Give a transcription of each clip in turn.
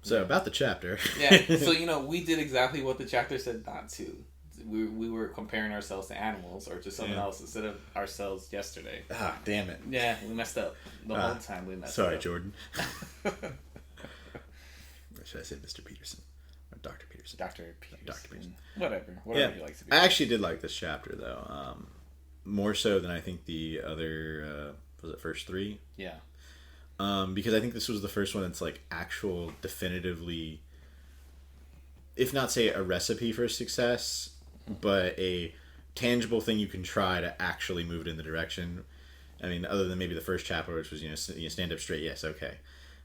So about the chapter. Yeah. So we did exactly what the chapter said not to. We were comparing ourselves to animals or to someone else instead of ourselves yesterday. Ah, damn it. Yeah, we messed up the whole time. We messed up. Sorry, Jordan. Or should I say Mr. Peterson or Dr. Peterson? Dr. Peterson. Dr. Peterson. Whatever you like to be. I actually did like this chapter though, more so than I think the other. Was it first three? Yeah. Because I think this was the first one that's like actual definitively, if not say a recipe for success, but a tangible thing you can try to actually move it in the direction. I mean, other than maybe the first chapter, which was stand up straight, yes, okay,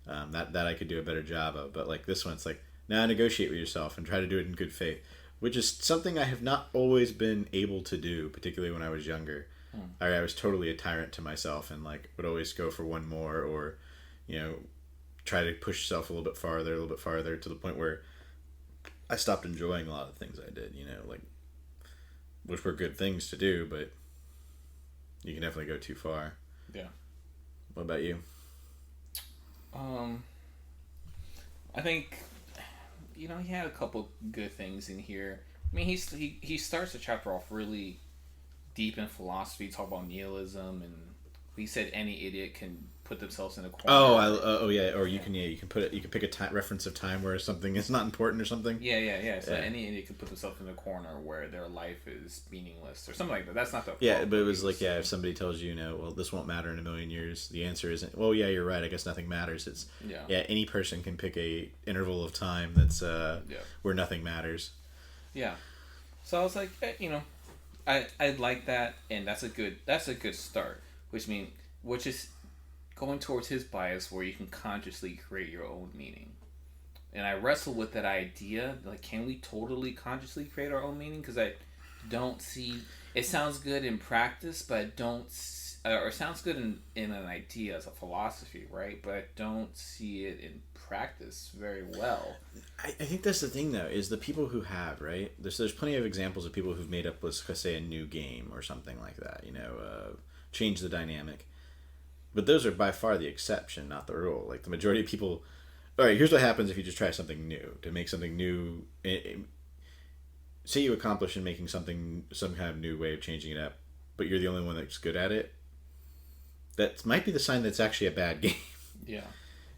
that I could do a better job of. But like this one, it's like now negotiate with yourself and try to do it in good faith, which is something I have not always been able to do, particularly when I was younger. I was totally a tyrant to myself and like would always go for one more or, try to push yourself a little bit farther to the point where I stopped enjoying a lot of the things I did, like, which were good things to do, but you can definitely go too far. Yeah. What about you? I think, he had a couple good things in here. I mean, he starts the chapter off really deep in philosophy, talk about nihilism, and he said any idiot can put themselves in a corner. Or you can put it. You can pick a reference of time where something is not important or something. Yeah. So any idiot can put themselves in a corner where their life is meaningless or something like that. That's not the but it was like if somebody tells you, well, this won't matter in a million years. The answer isn't. Well, yeah, you're right. I guess nothing matters. It's any person can pick a interval of time that's where nothing matters. Yeah. So I was like, I like that, and that's a good start. Which is going towards his bias, where you can consciously create your own meaning. And I wrestle with that idea, like, can we totally consciously create our own meaning? Because I don't see. It sounds good in practice, but I don't. Or it sounds good in an idea as a philosophy, right? But I don't see it in practice very well. I think that's the thing, though, is the people who have, right? There's plenty of examples of people who've made up, let's say, a new game or something like that, change the dynamic. But those are by far the exception, not the rule. Like, the majority of people... All right, here's what happens if you just try something new. To make something new... say you accomplish in making something, some kind of new way of changing it up, but you're the only one that's good at it, that might be the sign that it's actually a bad game. Yeah.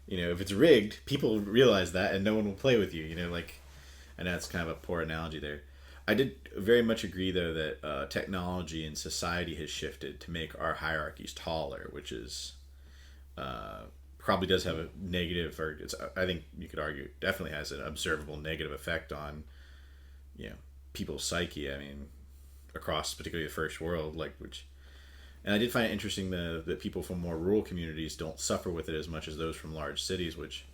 If it's rigged, people realize that and no one will play with you. I know it's kind of a poor analogy there. I did very much agree, though, that technology and society has shifted to make our hierarchies taller, which is probably does have a negative, or I think you could argue definitely has an observable negative effect on people's psyche. I mean, across particularly the first world, and I did find it interesting that people from more rural communities don't suffer with it as much as those from large cities, which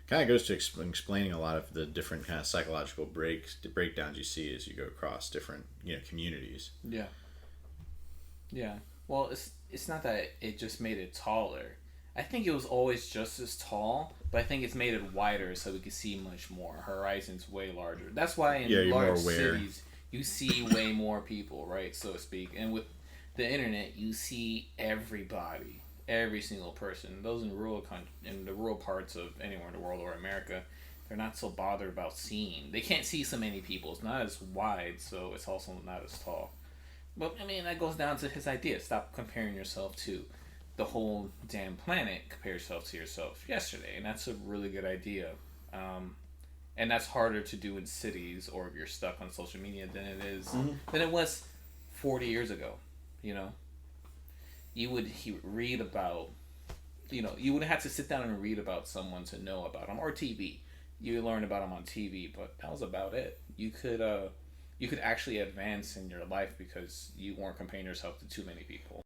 kind of goes to explaining a lot of the different kind of psychological breakdowns you see as you go across different communities. Yeah. Yeah. Well, it's not that it just made it taller. I think it was always just as tall, but I think it's made it wider so we can see much more. Horizon's way larger. That's why in large cities you see way more people, right, so to speak. And with the internet, you see everybody, every single person. Those in the rural parts of anywhere in the world or America, they're not so bothered about seeing. They can't see so many people. It's not as wide, so it's also not as tall. But I mean, that goes down to his idea. Stop comparing yourself to the whole damn planet. Compare yourself to yourself yesterday, and that's a really good idea. And that's harder to do in cities, or if you're stuck on social media, than it was 40 years ago. You would read about, you would have to sit down and read about someone to know about them, or TV. You learn about them on TV, but that was about it. You could actually advance in your life because you weren't comparing yourself to too many people.